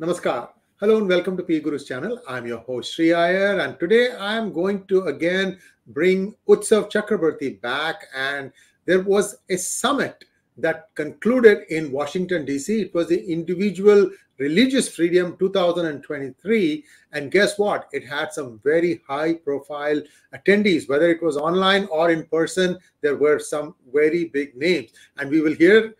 Namaskar. Hello and welcome to PGurus channel. I'm your host Sri Iyer, and today I am going to again bring Utsav Chakrabarti back. And there was a summit that concluded in Washington DC. It was the Individual Religious Freedom 2023, and guess what? It had some very high profile attendees, whether it was online or in person. There were some very big names, and we will hear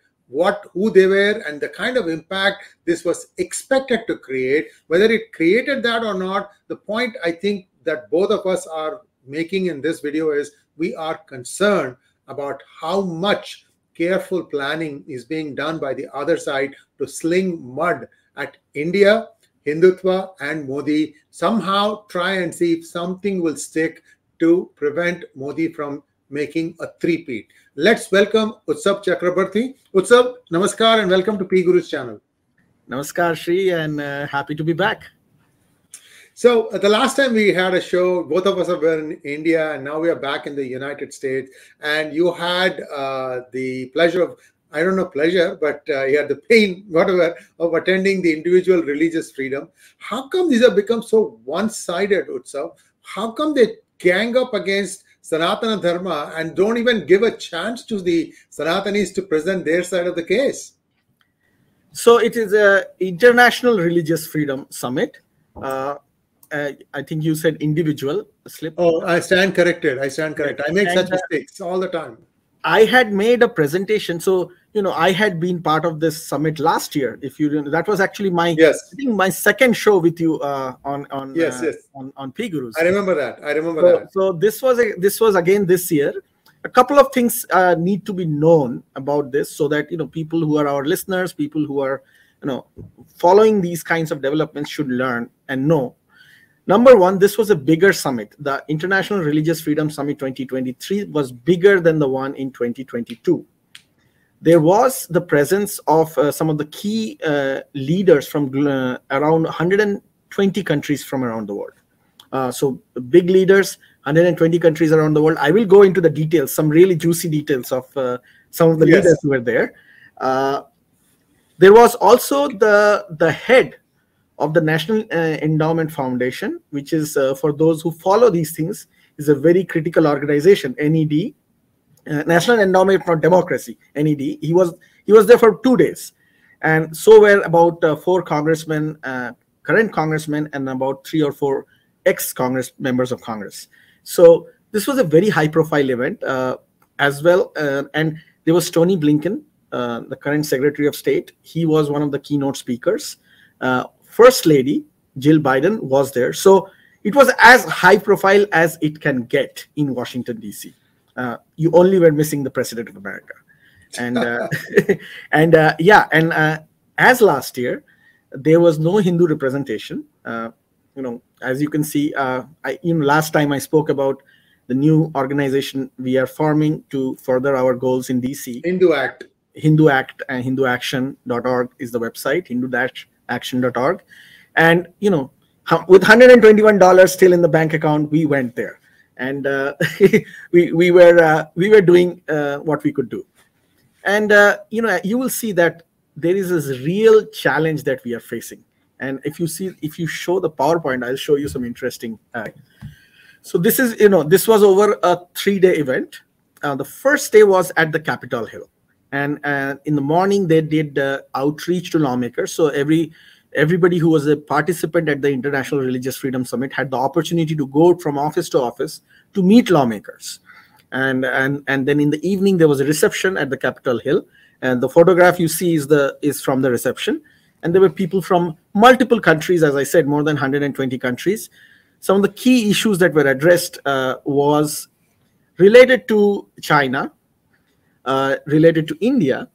who they were and the kind of impact this was expected to create. Whether it created that or not, the point I think that both of us are making in this video is we are concerned about how much careful planning is being done by the other side to sling mud at India, Hindutva and Modi, somehow try and see if something will stick to prevent Modi from making a three-peat. Let's welcome Utsav Chakrabarti. Utsav, namaskar and welcome to PGurus channel. Namaskar, Sri, and happy to be back. So the last time we had a show, both of us were in India, and now we are back in the United States. And you had the pleasure of, I don't know pleasure, but you had the pain, whatever, of attending the Individual Religious Freedom. How come these have become so one-sided, Utsav? How come they gang up against Sanatana Dharma and don't even give a chance to the Sanatanis to present their side of the case? So it is a International Religious Freedom Summit. I think you said individual slip. Oh, I stand corrected. I make such mistakes all the time. I had made a presentation. So, I had been part of this summit last year. If you remember, that was actually I think my second show with you on PGurus. I remember that. So this was again this year. A couple of things need to be known about this, so that people who are our listeners, people who are following these kinds of developments should learn and know. Number one, this was a bigger summit. The International Religious Freedom Summit 2023 was bigger than the one in 2022. There was the presence of some of the key leaders from around 120 countries from around the world. So big leaders, 120 countries around the world. I will go into the details, some really juicy details of some of the leaders who were there. There was also the head of the National Endowment Foundation, which is, for those who follow these things, is a very critical organization, NED, National Endowment for Democracy, NED. He was there for 2 days. And so were about 4 congressmen, current congressmen, and about 3 or 4 ex-Congress members of Congress. So this was a very high-profile event as well. And there was Tony Blinken, the current Secretary of State. He was one of the keynote speakers. First Lady Jill Biden was there. So it was as high profile as it can get in Washington, D.C. You only were missing the President of America. And as last year, there was no Hindu representation. As you can see, last time I spoke about the new organization we are forming to further our goals in D.C. Hindu Act and HinduAction.org is the website, Hindu-action.org. And, with $121 still in the bank account, we went there. And we were doing what we could do. And, you will see that there is this real challenge that we are facing. And if you show the PowerPoint, I'll show you some interesting. So this is, this was over a 3-day event. The first day was at the Capitol Hill. And in the morning, they did outreach to lawmakers. So everybody who was a participant at the International Religious Freedom Summit had the opportunity to go from office to office to meet lawmakers. And then in the evening, there was a reception at the Capitol Hill. And the photograph you see is from the reception. And there were people from multiple countries, as I said, more than 120 countries. Some of the key issues that were addressed was related to China, related to India,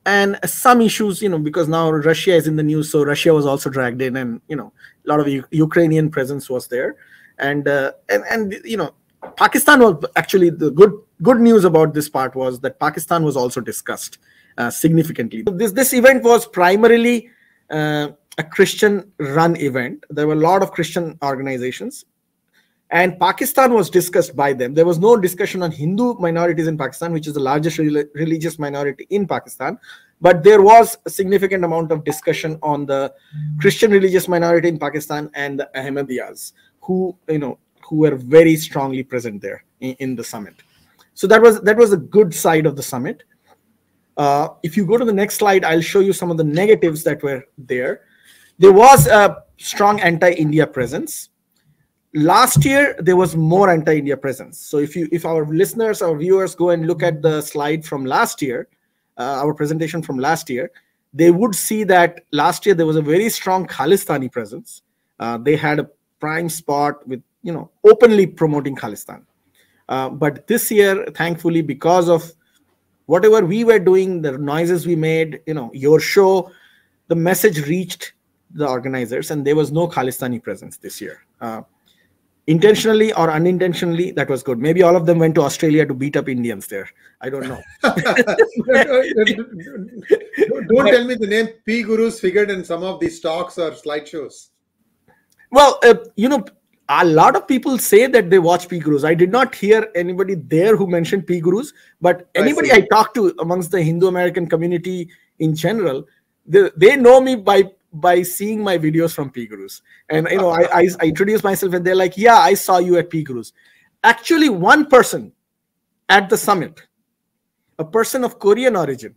and some issues, because now Russia is in the news, so Russia was also dragged in, and a lot of Ukrainian presence was there, and Pakistan was actually the good news about this part was that Pakistan was also discussed significantly. This event was primarily a Christian-run event. There were a lot of Christian organizations. And Pakistan was discussed by them. There was no discussion on Hindu minorities in Pakistan, which is the largest religious minority in Pakistan. But there was a significant amount of discussion on the Christian religious minority in Pakistan and the Ahmadiyas, who were very strongly present there in the summit. So that was a good side of the summit. If you go to the next slide, I'll show you some of the negatives that were there. There was a strong anti-India presence. Last year, there was more anti-India presence. So if our listeners, our viewers go and look at the slide from last year, our presentation from last year, they would see that last year there was a very strong Khalistani presence. They had a prime spot with, openly promoting Khalistan. But this year, thankfully, because of whatever we were doing, the noises we made, your show, the message reached the organizers, and there was no Khalistani presence this year. Intentionally or unintentionally, that was good. Maybe all of them went to Australia to beat up Indians there. I don't know. Don't tell me the name PGurus figured in some of these talks or slideshows. Well, a lot of people say that they watch PGurus. I did not hear anybody there who mentioned PGurus, but anybody I talked to amongst the Hindu American community in general, they know me by seeing my videos from PGurus. And I introduce myself and they're like, yeah, I saw you at PGurus. Actually, one person at the summit, a person of Korean origin,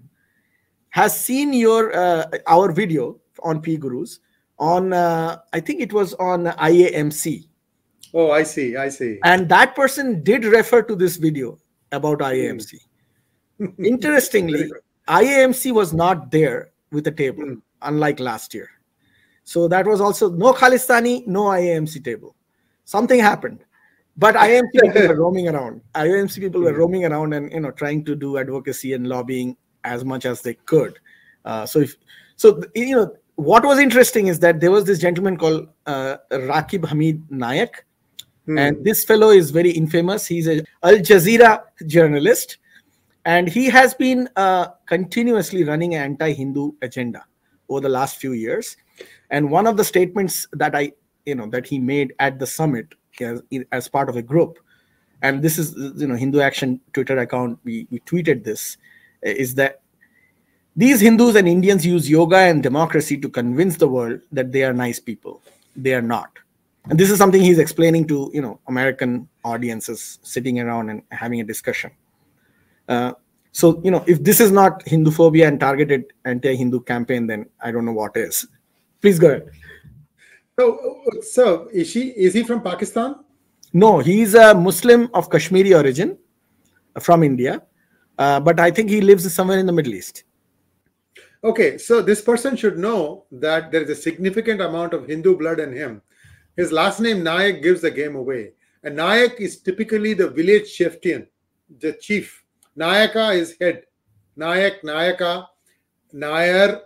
has seen our video on PGurus on I think it was on IAMC. Oh, I see. And that person did refer to this video about IAMC. Interestingly, IAMC was not there with a table, unlike last year. So that was also no Khalistani, no IAMC table. Something happened. But IAMC people were roaming around. IAMC people were roaming around and trying to do advocacy and lobbying as much as they could. What was interesting is that there was this gentleman called Rakib Hamid Nayak. And this fellow is very infamous. He's a Al Jazeera journalist. And he has been continuously running an anti-Hindu agenda over the last few years. And one of the statements that that he made at the summit as part of a group, and this is Hindu Action Twitter account, we tweeted this, is that these Hindus and Indians use yoga and democracy to convince the world that they are nice people. They are not. And this is something he's explaining to American audiences sitting around and having a discussion. So if this is not Hinduphobia and targeted anti-Hindu campaign, then I don't know what is. Please go ahead. So is he from Pakistan? No, he's a Muslim of Kashmiri origin from India, but I think he lives somewhere in the Middle East. Okay, so this person should know that there is a significant amount of Hindu blood in him. His last name Nayak gives the game away. And Nayak is typically the village chieftain, the chief. Nayaka is head. Nayak, Nayaka, Nayar,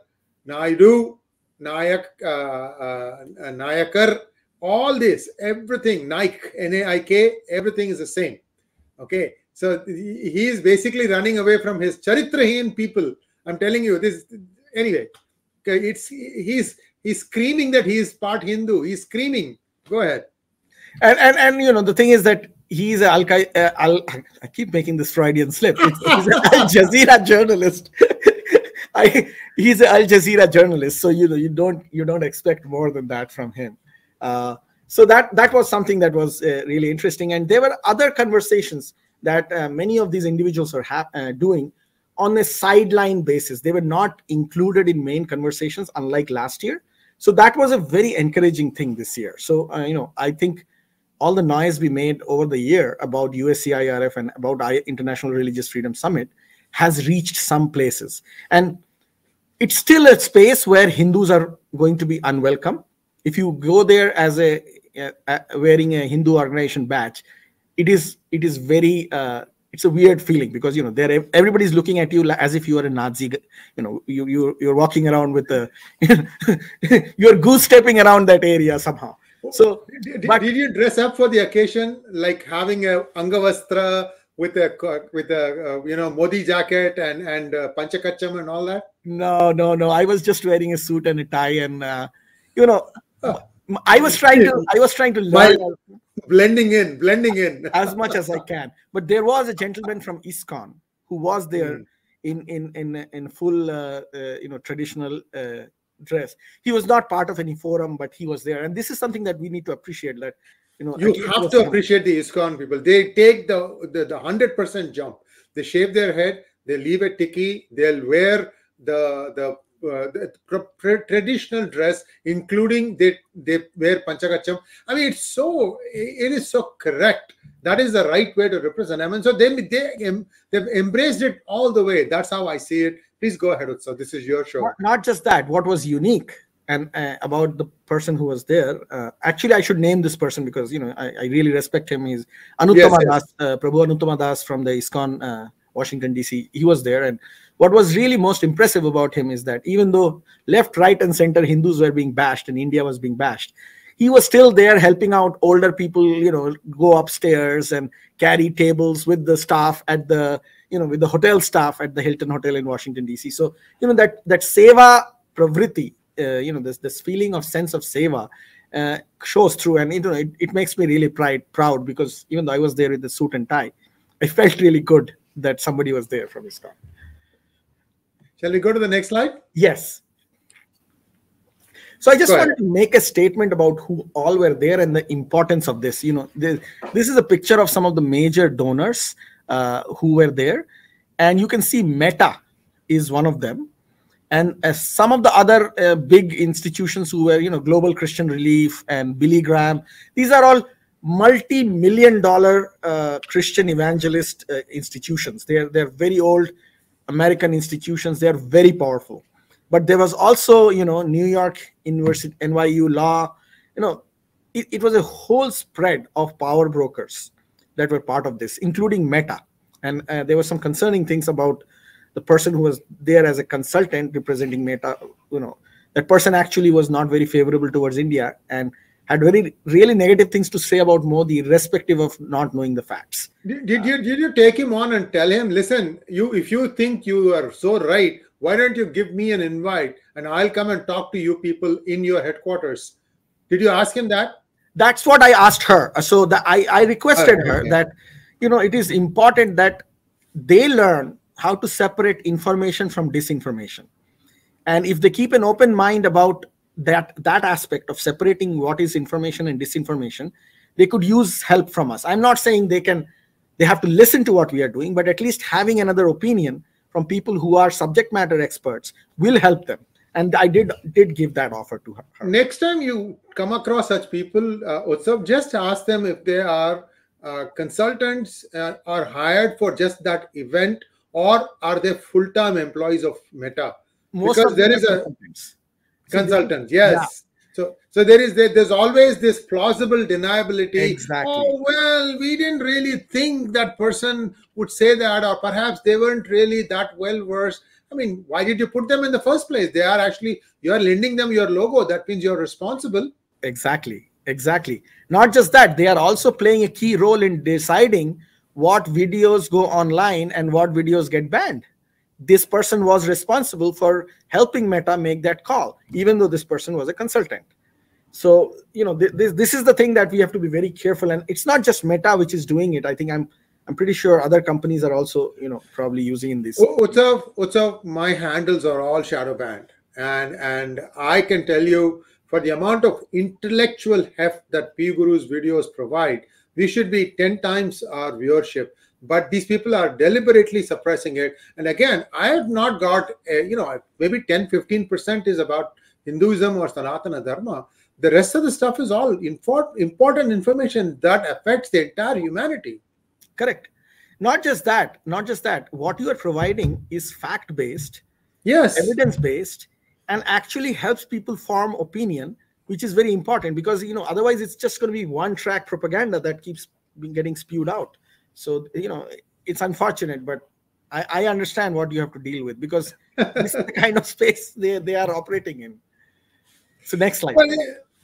Naidu, Nayak, Nayakar, all this, everything, Naik, N-A-I-K, everything is the same. Okay, so he is basically running away from his Charitrahin people. I'm telling you this. Anyway, okay, he's screaming that he is part Hindu. He's screaming. Go ahead. And the thing is that he's I keep making this Freudian slip. He's an Al Jazeera journalist. He's an Al Jazeera journalist, so you don't expect more than that from him. So that was something that was really interesting, and there were other conversations that many of these individuals are doing on a sideline basis. They were not included in main conversations, unlike last year. So that was a very encouraging thing this year. So I think all the noise we made over the year about USC IRF and about International Religious Freedom Summit has reached some places. And it's still a space where Hindus are going to be unwelcome. If you go there as wearing a Hindu organization badge, it is very it's a weird feeling, because everybody's looking at you as if you are a Nazi. You're walking around with you're goose stepping around that area somehow. So did you dress up for the occasion, like having a Angavastra with a Modi jacket and Panchakacham and all that? No. I was just wearing a suit and a tie, and I was trying to learn. Blending in as much as I can. But there was a gentleman from ISKCON who was there in full traditional dress. He was not part of any forum, but he was there, and this is something that we need to appreciate. That you at least have to appreciate the ISKCON people. They take the 100% jump. They shave their head. They leave a tiki. They'll wear the traditional dress, including they wear panchakacham. I mean, it is so correct. That is the right way to represent. I mean, so they've embraced it all the way. That's how I see it. Please go ahead, Utsav. This is your show. Not just that. What was unique and about the person who was there? Actually, I should name this person because I really respect him. He's Anuttama Das, Prabhu Anuttama Das from the ISKCON Washington DC. He was there, and what was really most impressive about him is that even though left, right, and center Hindus were being bashed and India was being bashed, he was still there helping out older people, go upstairs and carry tables with the staff at the, with the hotel staff at the Hilton Hotel in Washington, D.C. So, that seva pravritti, this feeling of sense of seva shows through. And, it makes me really proud because even though I was there with the suit and tie, I felt really good that somebody was there from ISKCON. Shall we go to the next slide? Yes. So I just wanted to make a statement about who all were there and the importance of this. This is a picture of some of the major donors who were there. And you can see Meta is one of them. And some of the other big institutions who were, Global Christian Relief and Billy Graham, these are all multi-million-dollar Christian evangelist institutions. They're very old American institutions. They're very powerful. But there was also, New York University, NYU Law, it was a whole spread of power brokers that were part of this, including Meta. And there were some concerning things about the person who was there as a consultant representing Meta. That person actually was not very favorable towards India and had really negative things to say about Modi, irrespective of not knowing the facts. Did you take him on and tell him, listen, if you think you are so right, why don't you give me an invite and I'll come and talk to you people in your headquarters? Did you ask him that? That's what I asked her. So I requested her that, it is important that they learn how to separate information from disinformation. And if they keep an open mind about that aspect of separating what is information and disinformation, they could use help from us. I'm not saying they have to listen to what we are doing, but at least having another opinion from people who are subject matter experts will help them. And I did give that offer to her. Next time you come across such people, Utsav, just ask them if they are consultants are hired for just that event, or are they full-time employees of Meta? Because there is a consultant, yes. Yeah. So there's always this plausible deniability. Exactly. Oh, well, we didn't really think that person would say that, or perhaps they weren't really that well versed. I mean, why did you put them in the first place? They are actually, you're lending them your logo. That means you're responsible. Exactly. Not just that, they are also playing a key role in deciding what videos go online and what videos get banned. This person was responsible for helping Meta make that call, even though this person was a consultant. So, this is the thing that we have to be very careful. And it's not just Meta which is doing it. I think I'm pretty sure other companies are also, probably using in this. Utsav, my handles are all shadow banned. And I can tell you, for the amount of intellectual heft that PGurus videos provide, we should be 10 times our viewership. But these people are deliberately suppressing it. And again, I have not got, maybe 10-15% is about Hinduism or Sanatana Dharma. The rest of the stuff is all important information that affects the entire humanity. Correct. Not just that. What you are providing is fact-based, yes, evidence-based, and actually helps people form opinion, which is very important because, otherwise it's just going to be one-track propaganda that keeps getting spewed out. So, it's unfortunate, but I understand what you have to deal with because this is the kind of space they are operating in. So next slide. Well,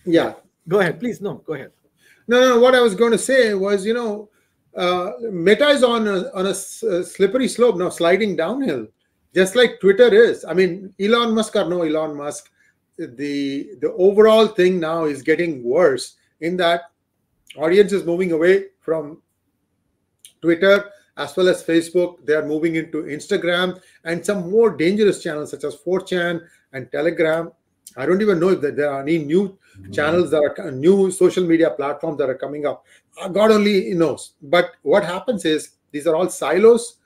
yeah. Go ahead, please. No, go ahead. No, what I was going to say was, Meta is on a slippery slope now, sliding downhill, just like Twitter is. I mean, Elon Musk or no Elon Musk, the overall thing now is getting worse in that audience is moving away from Twitter as well as Facebook. They are moving into Instagram and some more dangerous channels such as 4chan and Telegram. I don't even know if there are any new channels that are new social media platforms that are coming up. God only knows. But what happens is these are all silos.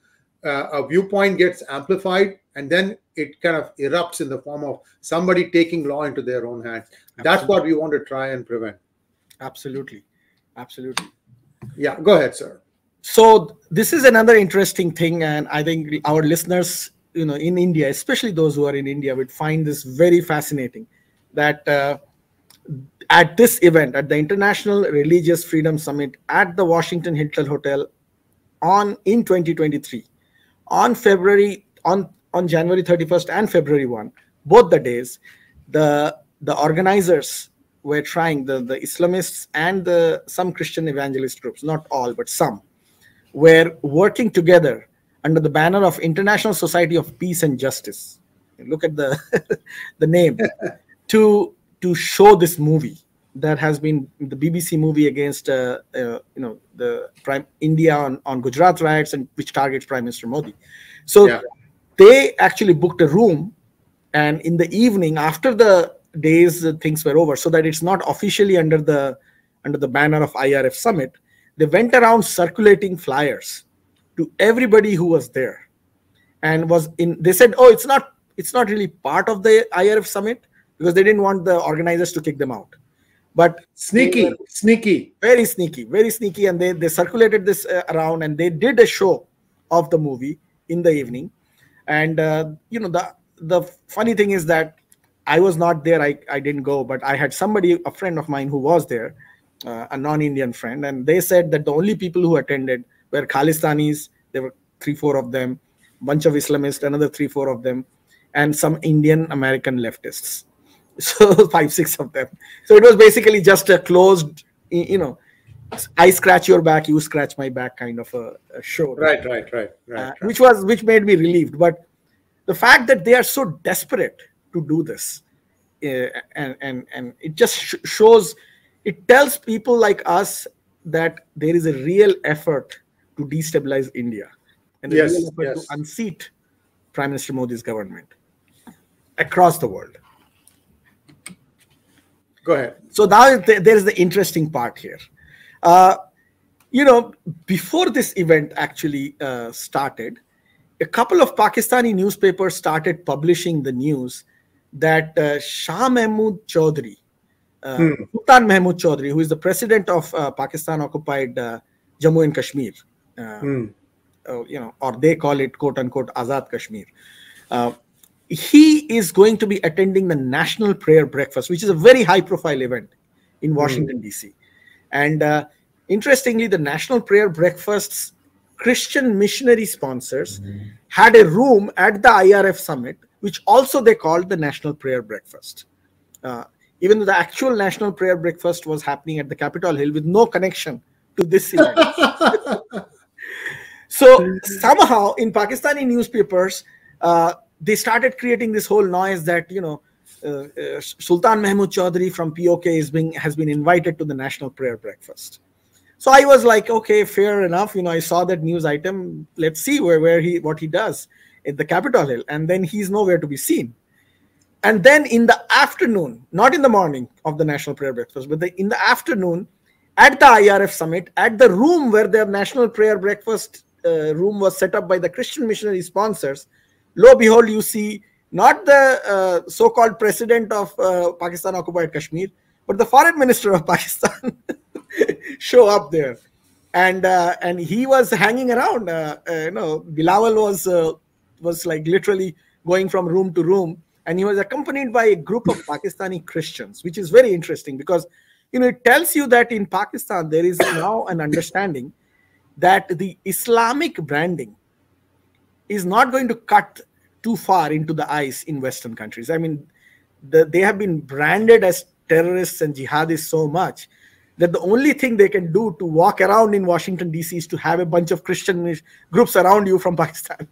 A viewpoint gets amplified, and then it kind of erupts in the form of somebody taking law into their own hands. That's what we want to try and prevent. Absolutely. Absolutely. Yeah, go ahead, sir. So this is another interesting thing, and I think our listeners, in India, especially those who are in India, would find this very fascinating. That at this event, at the International Religious Freedom Summit at the Washington Hilton Hotel in 2023, on January 31st and February 1, both the days, the organizers were trying, the Islamists and some Christian evangelist groups, not all, but some, were working together under the banner of International Society of Peace and Justice. Look at the the name, to show this movie that has been the BBC movie against the India on Gujarat riots, and which targets Prime Minister Modi. So they actually booked a room, and in the evening after the days things were over, so that it's not officially under the banner of IRF summit, they went around circulating flyers to everybody who was there, and they said, oh, it's not really part of the IRF summit, because they didn't want the organizers to kick them out. But sneaky, very sneaky, and they circulated this around, and they did a show of the movie in the evening. And the funny thing is that I was not there. I didn't go, but I had a friend of mine who was there, a non-Indian friend, and they said that the only people who attended were Khalistanis. There were 3-4 of them, bunch of Islamists, another 3-4 of them, and some Indian American leftists. So 5-6 of them. So it was basically just a closed, I scratch your back, you scratch my back kind of a show. Right. Which made me relieved. But the fact that they are so desperate to do this, and it just shows, it tells people like us that there is a real effort to destabilize India, and a real effort to unseat Prime Minister Modi's government across the world. Go ahead. So now there is the interesting part here. Before this event actually started, a couple of Pakistani newspapers started publishing the news that Shah Mahmood Chaudhry, Sultan Mahmood Chaudhry, who is the president of Pakistan-occupied Jammu and Kashmir, or they call it quote unquote Azad Kashmir. He is going to be attending the National Prayer Breakfast, which is a very high-profile event in Washington, D.C. And interestingly, the National Prayer Breakfast's Christian missionary sponsors had a room at the IRF summit, which also they called the National Prayer Breakfast. Even though the actual National Prayer Breakfast was happening at the Capitol Hill with no connection to this event. So somehow in Pakistani newspapers, they started creating this whole noise that, Sultan Mahmood Chaudhry from POK has been invited to the National Prayer Breakfast. So I was like, okay, fair enough. I saw that news item. Let's see what he does at the Capitol Hill. And then he's nowhere to be seen. And then in the afternoon, not in the morning of the National Prayer Breakfast, but in the afternoon at the IRF summit, at the room where the National Prayer Breakfast room was set up by the Christian missionary sponsors, lo behold, you see not the so-called president of Pakistan-occupied Kashmir, but the foreign minister of Pakistan show up there. And he was hanging around. Bilawal was like literally going from room to room, and he was accompanied by a group of Pakistani Christians, which is very interesting because it tells you that in Pakistan there is now an understanding that the Islamic branding is not going to cut too far into the ice in Western countries. I mean, they have been branded as terrorists and jihadists so much that the only thing they can do to walk around in Washington, D.C. is to have a bunch of Christian groups around you from Pakistan.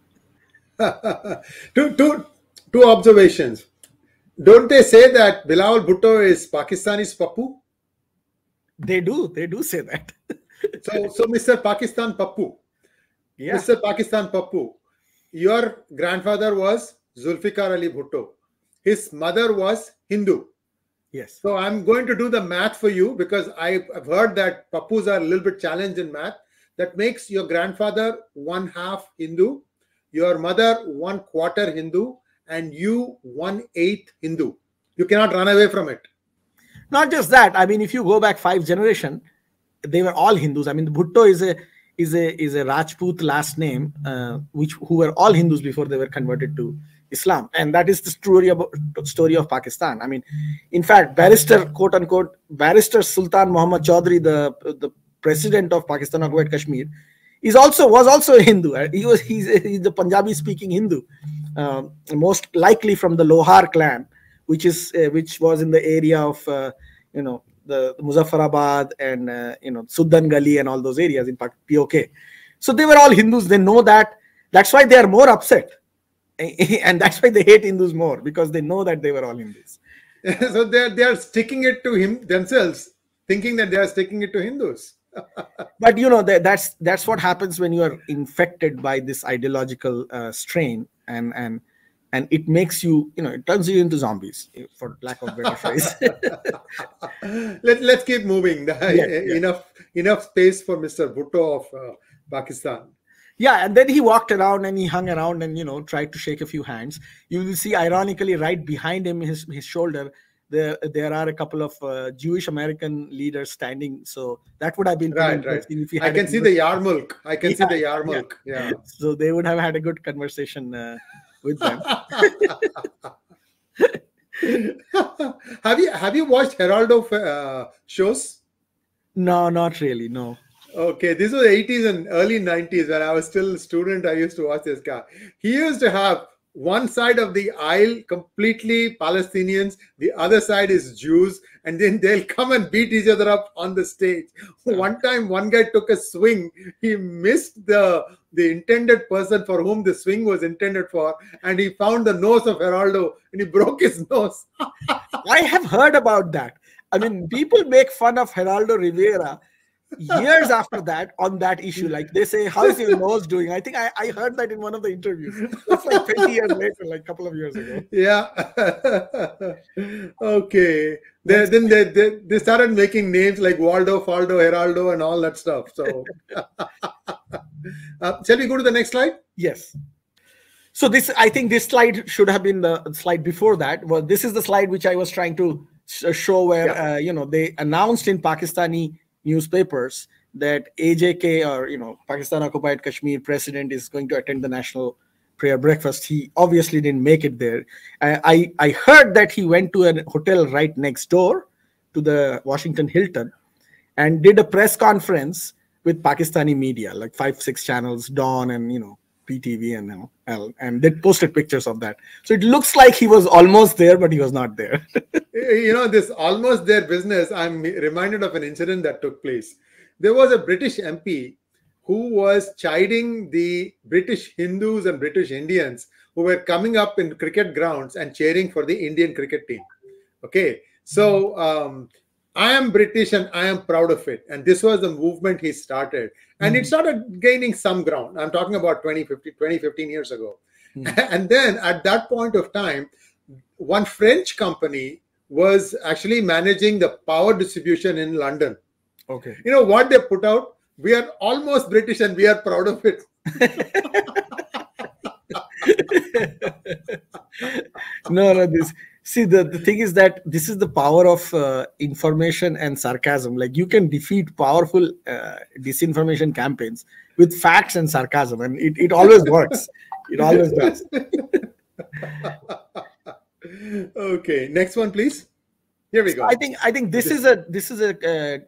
Two observations. Don't they say that Bilawal Bhutto is Pakistani's Pappu? They do say that. So Mr. Pakistan Pappu, Yeah. Mr. Pakistan Pappu, your grandfather was Zulfikar Ali Bhutto. His mother was Hindu. Yes. So I'm going to do the math for you because I've heard that Pappus are a little bit challenged in math. That makes your grandfather 1/2 Hindu, your mother 1/4 Hindu, and you 1/8 Hindu. You cannot run away from it. Not just that. I mean, if you go back 5 generations, they were all Hindus. I mean, Bhutto is a Rajput last name, who were all Hindus before they were converted to Islam, and that is the story of Pakistan. I mean, in fact, barrister, quote unquote, barrister Sultan Muhammad Chaudhry, the president of Pakistan occupied Kashmir, was also a Hindu. He's the Punjabi speaking Hindu, most likely from the Lohar clan, which was in the area of the Muzaffarabad and Sudan Gali and all those areas in POK. So they were all Hindus. They know that. That's why they are more upset, and that's why they hate Hindus more, because they know that they were all Hindus. So they are sticking it to him themselves, thinking that they are sticking it to Hindus. But that's what happens when you are infected by this ideological strain, and it makes you, it turns you into zombies, for lack of better phrase. Let's keep moving. Enough space for Mr. Bhutto of Pakistan. Yeah, and then he walked around and he hung around and tried to shake a few hands. You will see, ironically, right behind him, his shoulder, there are a couple of Jewish American leaders standing. So that would have been right. If he I can see the yarmulke. See the yarmulke. Yeah. So they would have had a good conversation with them. Have you watched Heraldo shows? No, not really. No. Okay, this was the 80s and early 90s when I was still a student. I used to watch this guy. He used to have one side of the aisle completely Palestinians, the other side is Jews, and then they'll come and beat each other up on the stage. One time, one guy took a swing. He missed the intended person for whom the swing was intended for, and he found the nose of Heraldo and he broke his nose. I have heard about that. I mean, people make fun of Heraldo Rivera years after that on that issue. Like, they say, how is your nose doing? I think I heard that in one of the interviews. That's like 20 years later, like a couple of years ago. Yeah. Okay. Then they started making names like Waldo, Faldo, Heraldo, and all that stuff. So, shall we go to the next slide? Yes. So I think this slide should have been the slide before that. Well, this is the slide which I was trying to show where, they announced in Pakistani newspapers that AJK, or Pakistan occupied Kashmir president, is going to attend the national prayer breakfast. He obviously didn't make it there. I heard that he went to a hotel right next door to the Washington Hilton and did a press conference with Pakistani media, like 5-6 channels, Dawn and PTV and L, and they posted pictures of that. So it looks like he was almost there, but he was not there. This almost there business, I'm reminded of an incident that took place. There was a British MP who was chiding the British Hindus and British Indians who were coming up in cricket grounds and cheering for the Indian cricket team. Okay, so I am British and I am proud of it. And this was the movement he started. And it started gaining some ground. I'm talking about 15 years ago. And then at that point of time, one French company was actually managing the power distribution in London. Okay. You know what they put out? We are almost British and we are proud of it. No, see, the thing is that this is the power of information and sarcasm. Like, you can defeat powerful disinformation campaigns with facts and sarcasm, and it always works. It always does. Okay, next one, please. Here we go. I think this is a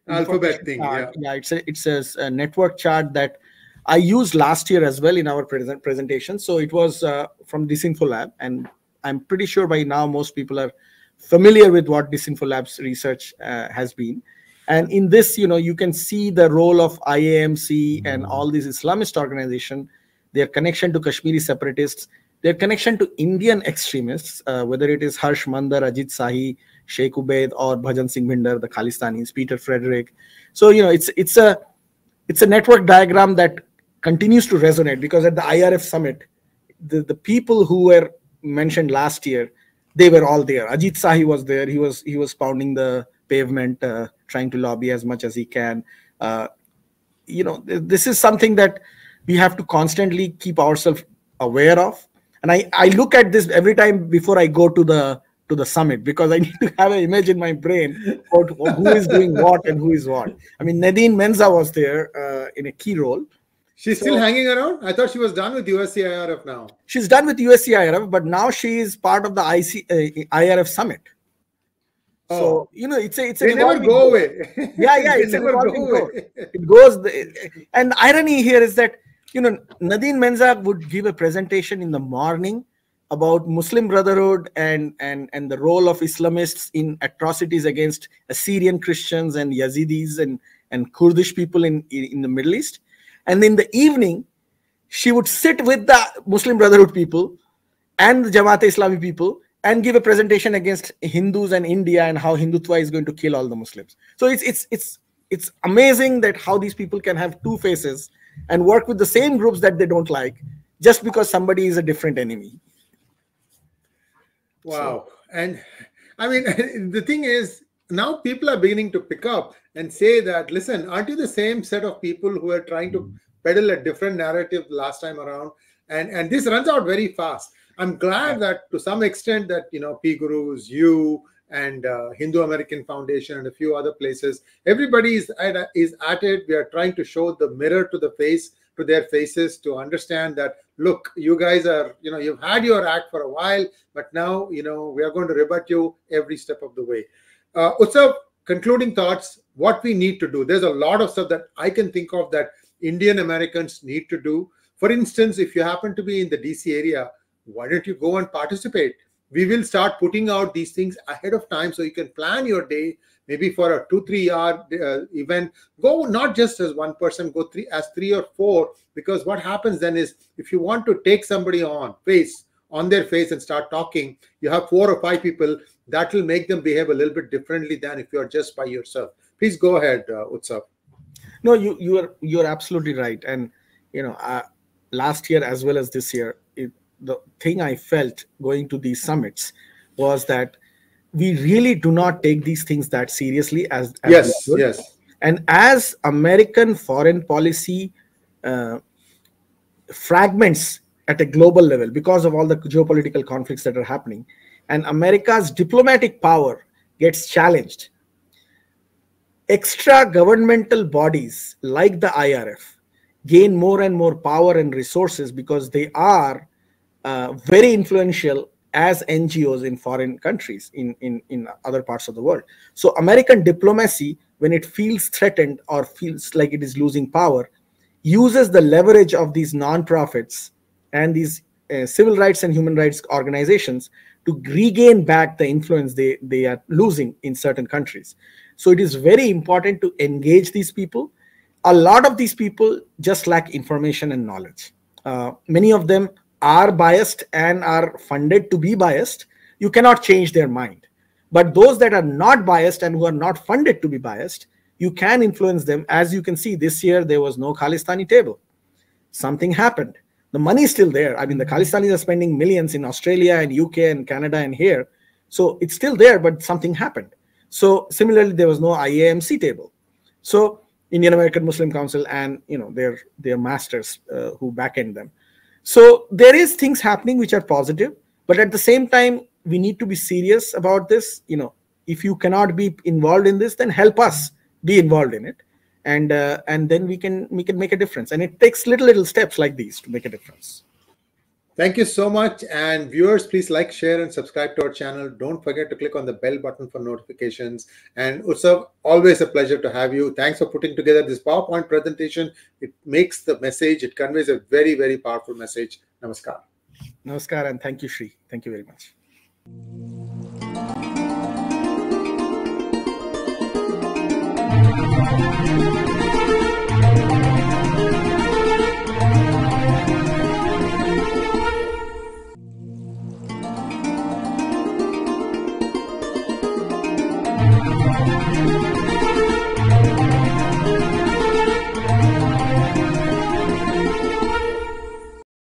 alphabet thing. Chart. Yeah, it's a network chart that I used last year as well in our presentation. So it was from DisinfoLab, and I'm pretty sure by now most people are familiar with what DisinfoLab's research has been. And in this, you can see the role of IAMC and all these Islamist organizations, their connection to Kashmiri separatists, their connection to Indian extremists, whether it is Harsh Mandar, 𝙤𝙧𝙤𝙪, Sheikh Ubaid, or Bhajan Singh Bhinder, the Khalistanis, Peter Frederick. So it's a network diagram that continues to resonate, because at the IRF summit, the people who were mentioned last year, they were all there. 𝙒𝙧𝙤𝙪 was there. He was pounding the pavement, trying to lobby as much as he can. This is something that we have to constantly keep ourselves aware of. And I look at this every time before I go to the summit, because I need to have an image in my brain about who is doing what and who is what. I mean, Nadine Menza was there in a key role. She's still hanging around? I thought she was done with USC IRF now. She's done with USC IRF, but now she is part of the IRF summit. So, it's they never go away. Yeah, it's never go away. It goes. And irony here is that, Nadine Menza would give a presentation in the morning about Muslim Brotherhood and the role of Islamists in atrocities against Assyrian Christians and Yazidis and Kurdish people in the Middle East. And in the evening, she would sit with the Muslim Brotherhood people and the Jamaat-e-Islami people and give a presentation against Hindus and India and how Hindutva is going to kill all the Muslims. So it's amazing that how these people can have two faces and work with the same groups that they don't like, just because somebody is a different enemy. Wow. And I mean, the thing is, now people are beginning to pick up and say that, listen, aren't you the same set of people who are trying to peddle a different narrative last time around? And this runs out very fast. I'm glad that to some extent that, PGurus, you and Hindu American Foundation and a few other places, everybody is at it. We are trying to show the mirror to their faces to understand that, look, you guys are, you've had your act for a while, but now, we are going to rebut you every step of the way. Utsav, concluding thoughts, what we need to do. There's a lot of stuff that I can think of that Indian Americans need to do. For instance, if you happen to be in the DC area, why don't you go and participate? We will start putting out these things ahead of time so you can plan your day, maybe for a 2-3 hour event. Go not just as one person, go as 3 or 4, because what happens then is, if you want to take somebody on their face and start talking, you have 4 or 5 people. That will make them behave a little bit differently than if you are just by yourself. Please go ahead, Utsav. No, you are absolutely right. And last year as well as this year, the thing I felt going to these summits was that we really do not take these things that seriously as yes. And as American foreign policy fragments at a global level because of all the geopolitical conflicts that are happening, and America's diplomatic power gets challenged, extra governmental bodies like the IRF gain more and more power and resources because they are very influential as NGOs in foreign countries, in other parts of the world. So American diplomacy, when it feels threatened or feels like it is losing power, uses the leverage of these non-profits and these civil rights and human rights organizations to regain back the influence they are losing in certain countries. So it is very important to engage these people. A lot of these people just lack information and knowledge. Many of them are biased and are funded to be biased. You cannot change their mind. But those that are not biased and who are not funded to be biased, you can influence them. As you can see, this year there was no Khalistani table. Something happened. The money is still there. I mean, the Khalistanis are spending millions in Australia and UK and Canada and here. So it's still there, but something happened. So similarly, there was no IAMC table. So Indian American Muslim Council and their masters who back-end them. So there is things happening which are positive, but at the same time, we need to be serious about this. If you cannot be involved in this, then help us be involved in it, and then we can make a difference. And it takes little steps like these to make a difference. Thank you so much. And viewers, please like, share, and subscribe to our channel. Don't forget to click on the bell button for notifications. And Utsav, always a pleasure to have you. Thanks for putting together this PowerPoint presentation. It makes the message, it conveys a very, very powerful message. Namaskar. Namaskar, and thank you, Shri. Thank you very much.